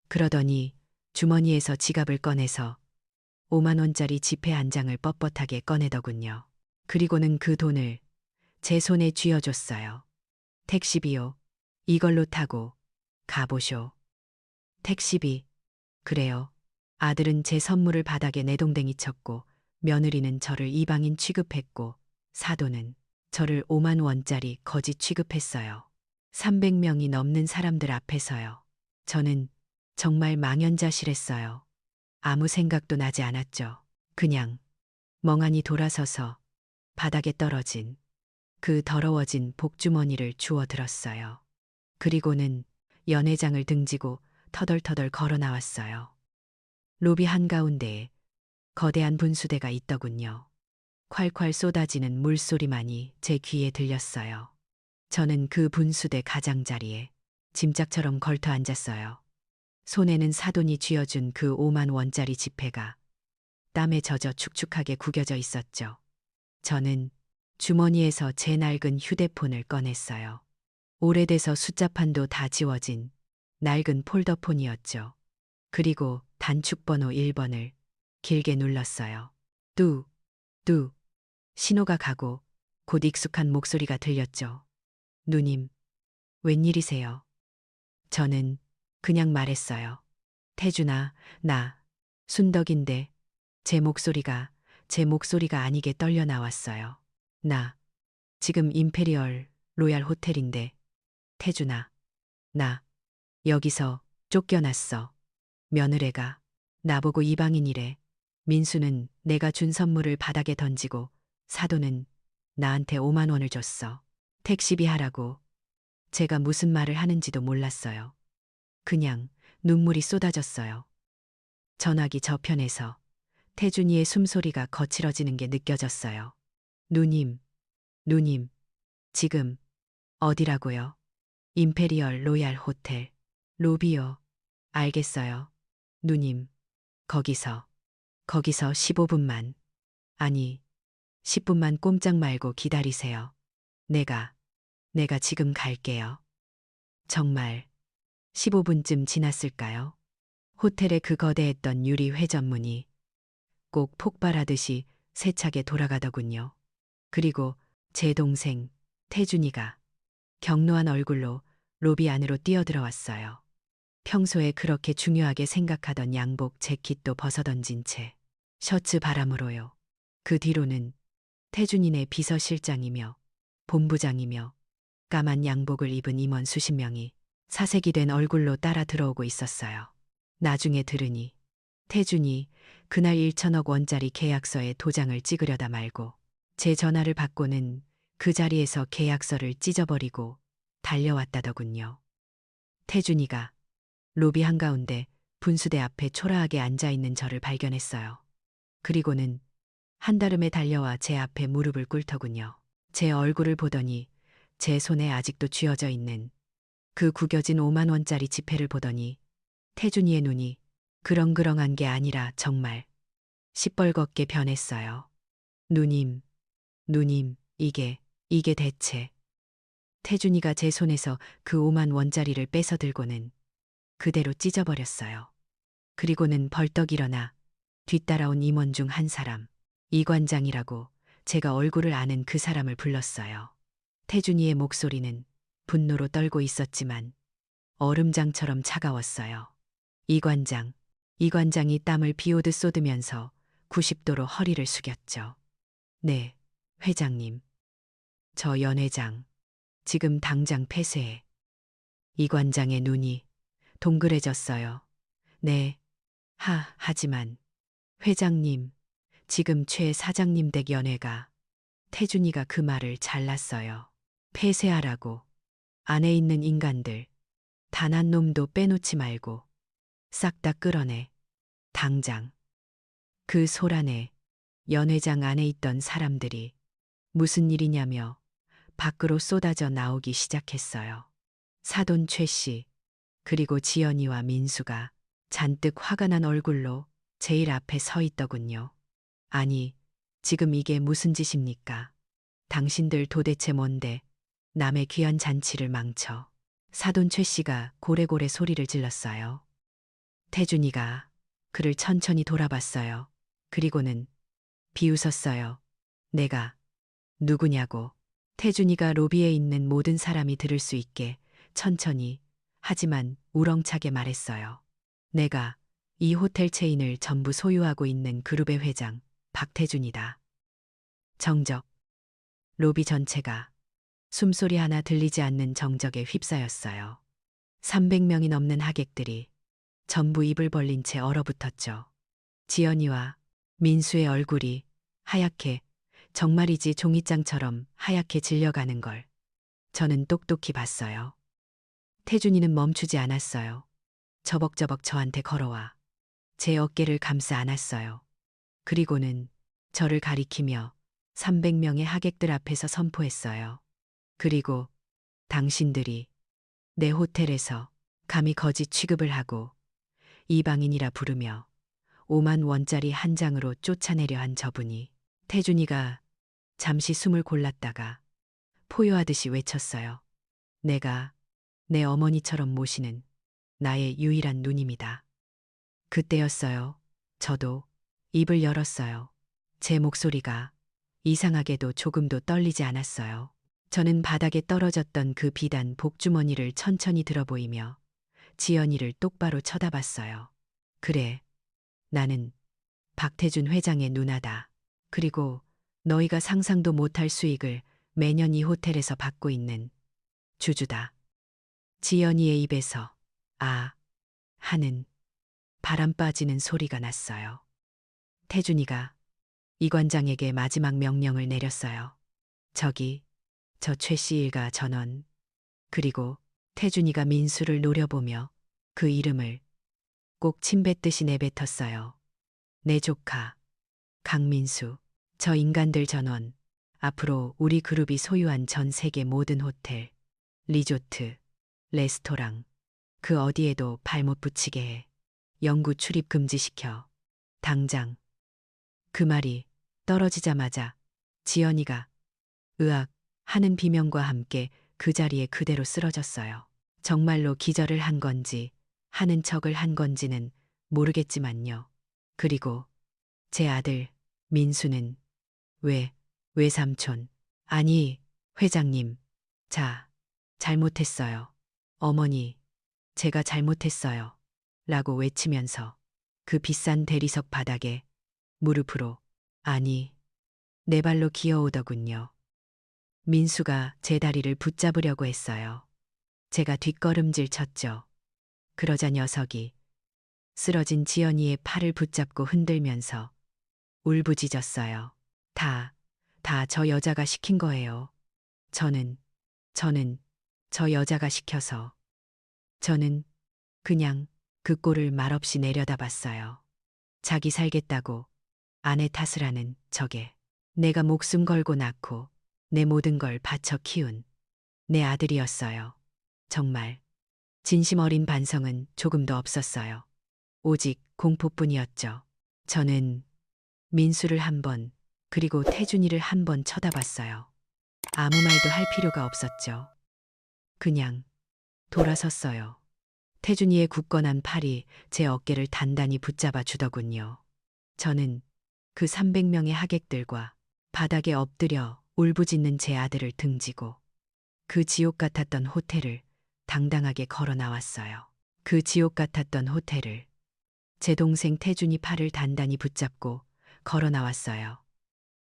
S1: 그러더니 주머니에서 지갑을 꺼내서 5만 원짜리 지폐 한 장을 뻣뻣하게 꺼내더군요. 그리고는 그 돈을 제 손에 쥐어줬어요. 택시비요. 이걸로 타고 가보쇼. 택시비. 그래요. 아들은 제 선물을 바닥에 내동댕이 쳤고 며느리는 저를 이방인 취급했고 사돈은 저를 5만 원짜리 거지 취급했어요. 300명이 넘는 사람들 앞에서요. 저는 정말 망연자실했어요. 아무 생각도 나지 않았죠. 그냥 멍하니 돌아서서 바닥에 떨어진 그 더러워진 복주머니를 주워 들었어요. 그리고는 연회장을 등지고 터덜터덜 걸어 나왔어요. 로비 한가운데에 거대한 분수대가 있더군요. 콸콸 쏟아지는 물소리만이 제 귀에 들렸어요. 저는 그 분수대 가장자리에 짐짝처럼 걸터 앉았어요. 손에는 사돈이 쥐어준 그 5만 원짜리 지폐가 땀에 젖어 축축하게 구겨져 있었죠. 저는 주머니에서 제 낡은 휴대폰을 꺼냈어요. 오래돼서 숫자판도 다 지워진 낡은 폴더폰이었죠. 그리고 단축번호 1번을 길게 눌렀어요. 뚜, 신호가 가고 곧 익숙한 목소리가 들렸죠. 누님, 웬일이세요? 저는 그냥 말했어요. 태준아, 나 순덕인데 제 목소리가 아니게 떨려 나왔어요. 나 지금 임페리얼 로얄 호텔인데 태준아, 나 여기서 쫓겨났어. 며느래가 나보고 이방인이래. 민수는 내가 준 선물을 바닥에 던지고 사돈은 나한테 5만 원을 줬어. 택시비 하라고. 제가 무슨 말을 하는지도 몰랐어요. 그냥 눈물이 쏟아졌어요. 전화기 저편에서 태준이의 숨소리가 거칠어지는 게 느껴졌어요. 누님, 지금 어디라고요? 임페리얼 로얄 호텔. 로비요. 알겠어요. 누님, 거기서 15분만. 아니, 10분만 꼼짝 말고 기다리세요. 내가 지금 갈게요. 정말 15분쯤 지났을까요? 호텔의 그 거대했던 유리 회전문이 꼭 폭발하듯이 세차게 돌아가더군요. 그리고 제 동생 태준이가 경로한 얼굴로 로비 안으로 뛰어들어왔어요. 평소에 그렇게 중요하게 생각하던 양복 재킷도 벗어던진 채 셔츠 바람으로요. 그 뒤로는 태준이네 비서실장이며 본부장이며 까만 양복을 입은 임원 수십 명이 사색이 된 얼굴로 따라 들어오고 있었어요. 나중에 들으니 태준이 그날 1천억 원짜리 계약서에 도장을 찍으려다 말고 제 전화를 받고는 그 자리에서 계약서를 찢어버리고 달려왔다더군요. 태준이가 로비 한가운데 분수대 앞에 초라하게 앉아있는 저를 발견했어요. 그리고는 한달음에 달려와 제 앞에 무릎을 꿇더군요. 제 얼굴을 보더니 제 손에 아직도 쥐어져 있는 그 구겨진 5만 원짜리 지폐를 보더니 태준이의 눈이 그렁그렁한 게 아니라 정말 시뻘겋게 변했어요. 누님, 누님, 이게 대체. 태준이가 제 손에서 그 5만 원짜리를 뺏어 들고는 그대로 찢어버렸어요. 그리고는 벌떡 일어나 뒤따라온 임원 중 한 사람, 이 관장이라고 제가 얼굴을 아는 그 사람을 불렀어요. 태준이의 목소리는 분노로 떨고 있었지만 얼음장처럼 차가웠어요. 이 관장, 이 관장이 땀을 비오듯 쏟으면서 90도로 허리를 숙였죠. 네, 회장님. 저 연회장, 지금 당장 폐쇄해. 이 관장의 눈이 동그래졌어요. 네, 하지만, 회장님, 지금 최 사장님 댁 연회가, 태준이가 그 말을 잘랐어요. 폐쇄하라고. 안에 있는 인간들, 단 한 놈도 빼놓지 말고, 싹 다 끌어내. 당장. 그 소란에 연회장 안에 있던 사람들이 무슨 일이냐며 밖으로 쏟아져 나오기 시작했어요. 사돈 최 씨, 그리고 지연이와 민수가 잔뜩 화가 난 얼굴로 제일 앞에 서 있더군요. 아니, 지금 이게 무슨 짓입니까? 당신들 도대체 뭔데 남의 귀한 잔치를 망쳐. 사돈 최 씨가 고래고래 소리를 질렀어요. 태준이가 그를 천천히 돌아봤어요. 그리고는 비웃었어요. 내가 누구냐고. 태준이가 로비에 있는 모든 사람이 들을 수 있게 천천히 하지만 우렁차게 말했어요. 내가 이 호텔 체인을 전부 소유하고 있는 그룹의 회장 박태준이다. 정적. 로비 전체가 숨소리 하나 들리지 않는 정적에 휩싸였어요. 300명이 넘는 하객들이 전부 입을 벌린 채 얼어붙었죠. 지연이와 민수의 얼굴이 하얗게, 정말이지 종이장처럼 하얗게 질려가는 걸 저는 똑똑히 봤어요. 태준이는 멈추지 않았어요. 저벅저벅 저한테 걸어와 제 어깨를 감싸 안았어요. 그리고는 저를 가리키며 300명의 하객들 앞에서 선포했어요. 그리고 당신들이 내 호텔에서 감히 거짓 취급을 하고 이방인이라 부르며 5만 원짜리 한 장으로 쫓아내려 한 저분이, 태준이가 잠시 숨을 골랐다가 포효하듯이 외쳤어요. 내가 내 어머니처럼 모시는 나의 유일한 누님이다. 그때였어요. 저도 입을 열었어요. 제 목소리가 이상하게도 조금도 떨리지 않았어요. 저는 바닥에 떨어졌던 그 비단 복주머니를 천천히 들어보이며 지연이를 똑바로 쳐다봤어요. 그래, 나는 박태준 회장의 누나다. 그리고 너희가 상상도 못할 수익을 매년 이 호텔에서 받고 있는 주주다. 지연이의 입에서 아 하는 바람 빠지는 소리가 났어요. 태준이가 이 관장에게 마지막 명령을 내렸어요. 저 최 씨 일가 전원, 그리고 태준이가 민수를 노려보며 그 이름을 꼭 침뱉듯이 내뱉었어요. 내 조카 강민수. 저 인간들 전원, 앞으로 우리 그룹이 소유한 전 세계 모든 호텔, 리조트, 레스토랑, 그 어디에도 발못 붙이게 해. 영구 출입 금지시켜. 당장. 그 말이 떨어지자마자 지연이가 으악 하는 비명과 함께 그 자리에 그대로 쓰러졌어요. 정말로 기절을 한 건지 하는 척을 한 건지는 모르겠지만요. 그리고 제 아들 민수는 외삼촌, 아니 회장님, 잘못했어요. 어머니, 제가 잘못했어요. 라고 외치면서 그 비싼 대리석 바닥에 무릎으로, 아니 내 발로 기어오더군요. 민수가 제 다리를 붙잡으려고 했어요. 제가 뒷걸음질 쳤죠. 그러자 녀석이 쓰러진 지연이의 팔을 붙잡고 흔들면서 울부짖었어요. 다 저 여자가 시킨 거예요. 저는 저 여자가 시켜서. 저는 그냥 그 꼴을 말없이 내려다봤어요. 자기 살겠다고 아내 탓을 하는 저게, 내가 목숨 걸고 낳고 내 모든 걸 바쳐 키운 내 아들이었어요. 정말 진심 어린 반성은 조금도 없었어요. 오직 공포뿐이었죠. 저는 민수를 한 번, 그리고 태준이를 한 번 쳐다봤어요. 아무 말도 할 필요가 없었죠. 그냥 돌아섰어요. 태준이의 굳건한 팔이 제 어깨를 단단히 붙잡아 주더군요. 저는 그 300명의 하객들과 바닥에 엎드려 울부짖는 제 아들을 등지고 그 지옥 같았던 호텔을 당당하게 걸어 나왔어요. 그 지옥 같았던 호텔을 제 동생 태준이 팔을 단단히 붙잡고 걸어 나왔어요.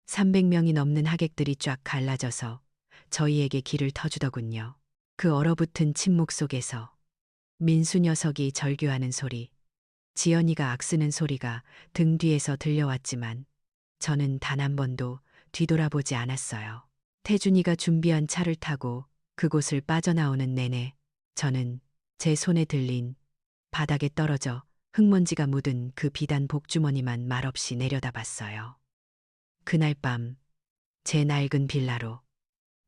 S1: 300명이 넘는 하객들이 쫙 갈라져서 저희에게 길을 터주더군요. 그 얼어붙은 침묵 속에서 민수 녀석이 절규하는 소리, 지연이가 악쓰는 소리가 등 뒤에서 들려왔지만 저는 단 한 번도 뒤돌아보지 않았어요. 태준이가 준비한 차를 타고 그곳을 빠져나오는 내내 저는 제 손에 들린 바닥에 떨어져 흙먼지가 묻은 그 비단 복주머니만 말없이 내려다봤어요. 그날 밤 제 낡은 빌라로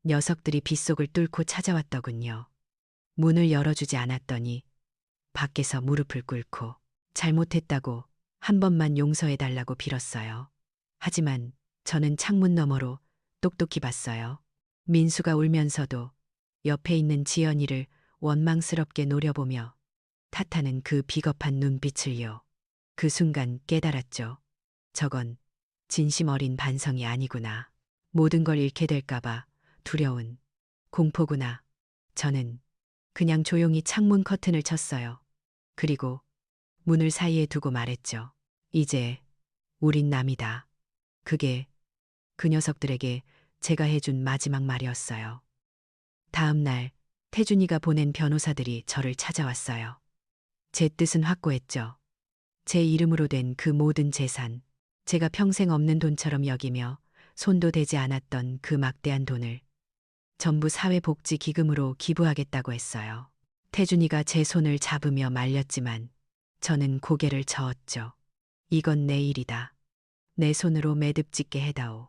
S1: 녀석들이 빗속을 뚫고 찾아왔더군요. 문을 열어주지 않았더니 밖에서 무릎을 꿇고 잘못했다고 한 번만 용서해달라고 빌었어요. 하지만 저는 창문 너머로 똑똑히 봤어요. 민수가 울면서도 옆에 있는 지연이를 원망스럽게 노려보며 탓하는 그 비겁한 눈빛을요. 그 순간 깨달았죠. 저건 진심 어린 반성이 아니구나. 모든 걸 잃게 될까봐 두려운 공포구나. 저는 그냥 조용히 창문 커튼을 쳤어요. 그리고 문을 사이에 두고 말했죠. 이제 우린 남이다. 그게 그 녀석들에게 제가 해준 마지막 말이었어요. 다음 날 태준이가 보낸 변호사들이 저를 찾아왔어요. 제 뜻은 확고했죠. 제 이름으로 된 그 모든 재산, 제가 평생 없는 돈처럼 여기며 손도 대지 않았던 그 막대한 돈을 전부 사회복지기금으로 기부하겠다고 했어요. 태준이가 제 손을 잡으며 말렸지만 저는 고개를 저었죠. 이건 내 일이다. 내 손으로 매듭 짓게 해다오.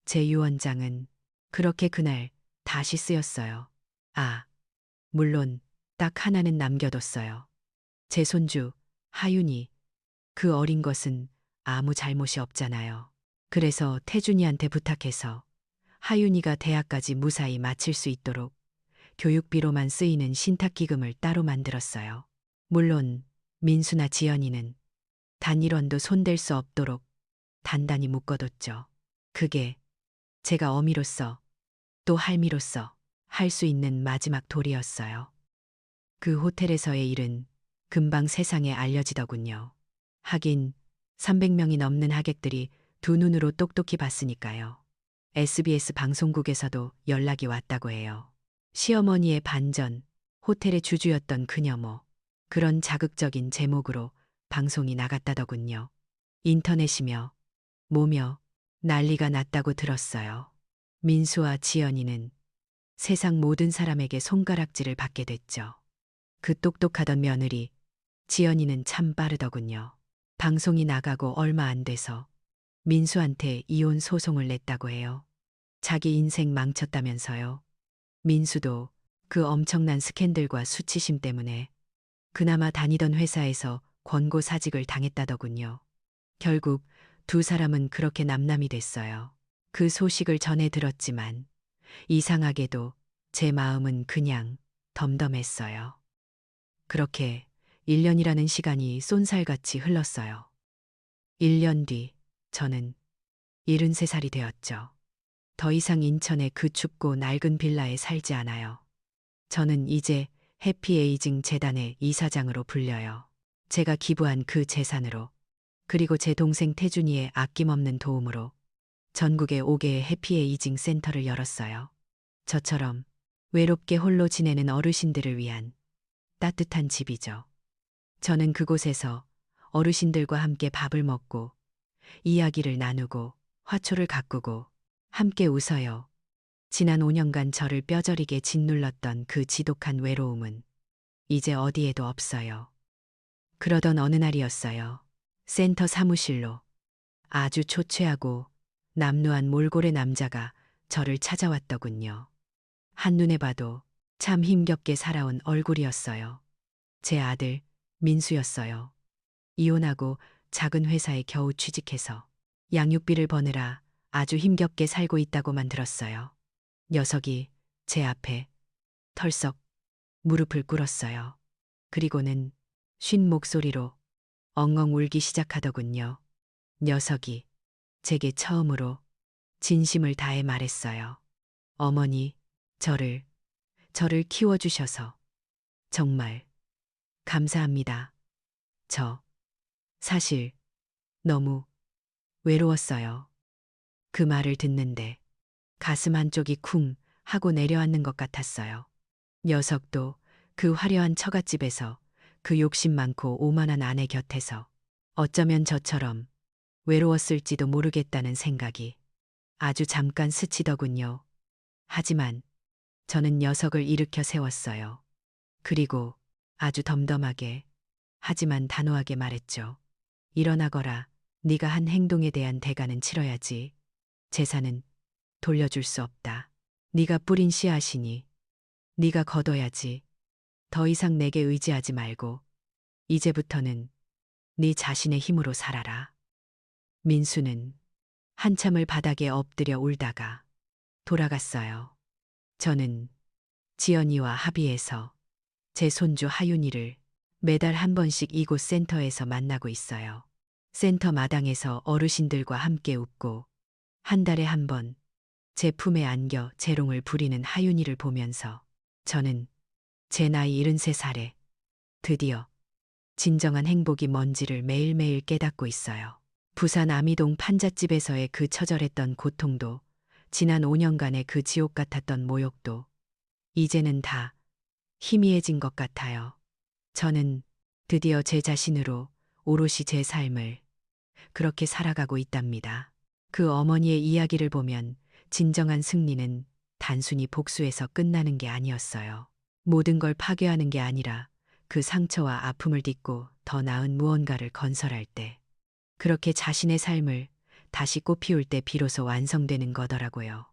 S1: 제 유언장은 그렇게 그날 다시 쓰였어요. 아, 물론 딱 하나는 남겨뒀어요. 제 손주, 하윤이, 그 어린 것은 아무 잘못이 없잖아요. 그래서 태준이한테 부탁해서 하윤이가 대학까지 무사히 마칠 수 있도록 교육비로만 쓰이는 신탁기금을 따로 만들었어요. 물론 민수나 지연이는 단 1원도 손댈 수 없도록 단단히 묶어뒀죠. 그게 제가 어미로서 또 할미로서 할 수 있는 마지막 도리였어요. 그 호텔에서의 일은 금방 세상에 알려지더군요. 하긴 300명이 넘는 하객들이 두 눈으로 똑똑히 봤으니까요. SBS 방송국에서도 연락이 왔다고 해요. 시어머니의 반전, 호텔의 주주였던 그녀 뭐 그런 자극적인 제목으로 방송이 나갔다더군요. 인터넷이며 뭐며 난리가 났다고 들었어요. 민수와 지연이는 세상 모든 사람에게 손가락질을 받게 됐죠. 그 똑똑하던 며느리 지연이는 참 빠르더군요. 방송이 나가고 얼마 안 돼서 민수한테 이혼 소송을 냈다고 해요. 자기 인생 망쳤다면서요. 민수도 그 엄청난 스캔들과 수치심 때문에 그나마 다니던 회사에서 권고사직을 당했다더군요. 결국 두 사람은 그렇게 남남이 됐어요. 그 소식을 전해 들었지만 이상하게도 제 마음은 그냥 덤덤했어요. 그렇게 1년이라는 시간이 쏜살같이 흘렀어요. 1년 뒤 저는 73살이 되었죠. 더 이상 인천의 그 춥고 낡은 빌라에 살지 않아요. 저는 이제 해피에이징 재단의 이사장으로 불려요. 제가 기부한 그 재산으로 그리고 제 동생 태준이의 아낌없는 도움으로 전국에 5개의 해피에이징 센터를 열었어요. 저처럼 외롭게 홀로 지내는 어르신들을 위한 따뜻한 집이죠. 저는 그곳에서 어르신들과 함께 밥을 먹고 이야기를 나누고 화초를 가꾸고 함께 웃어요. 지난 5년간 저를 뼈저리게 짓눌렀던 그 지독한 외로움은 이제 어디에도 없어요. 그러던 어느 날이었어요. 센터 사무실로 아주 초췌하고 남루한 몰골의 남자가 저를 찾아왔더군요. 한눈에 봐도 참 힘겹게 살아온 얼굴이었어요. 제 아들 민수였어요. 이혼하고 작은 회사에 겨우 취직해서 양육비를 버느라 아주 힘겹게 살고 있다고만 들었어요. 녀석이 제 앞에 털썩 무릎을 꿇었어요. 그리고는 쉰 목소리로 엉엉 울기 시작하더군요. 녀석이 제게 처음으로 진심을 다해 말했어요. 어머니, 저를 키워주셔서 정말 감사합니다. 저 사실 너무 외로웠어요. 그 말을 듣는데 가슴 한쪽이 쿵 하고 내려앉는 것 같았어요. 녀석도 그 화려한 처갓집에서 그 욕심 많고 오만한 아내 곁에서 어쩌면 저처럼 외로웠을지도 모르겠다는 생각이 아주 잠깐 스치더군요. 하지만 저는 녀석을 일으켜 세웠어요. 그리고 아주 덤덤하게 하지만 단호하게 말했죠. 일어나거라. 네가 한 행동에 대한 대가는 치러야지. 재산은 돌려줄 수 없다. 네가 뿌린 씨앗이니 네가 거둬야지. 더 이상 내게 의지하지 말고 이제부터는 네 자신의 힘으로 살아라. 민수는 한참을 바닥에 엎드려 울다가 돌아갔어요. 저는 지연이와 합의해서 제 손주 하윤이를 매달 한 번씩 이곳 센터에서 만나고 있어요. 센터 마당에서 어르신들과 함께 웃고 한 달에 한 번 제 품에 안겨 재롱을 부리는 하윤이를 보면서 저는 제 나이 73살에 드디어 진정한 행복이 뭔지를 매일매일 깨닫고 있어요. 부산 아미동 판잣집에서의 그 처절했던 고통도 지난 5년간의 그 지옥 같았던 모욕도 이제는 다 희미해진 것 같아요. 저는 드디어 제 자신으로 오롯이 제 삶을 그렇게 살아가고 있답니다. 그 어머니의 이야기를 보면 진정한 승리는 단순히 복수에서 끝나는 게 아니었어요. 모든 걸 파괴하는 게 아니라 그 상처와 아픔을 딛고 더 나은 무언가를 건설할 때, 그렇게 자신의 삶을 다시 꽃피울 때 비로소 완성되는 거더라고요.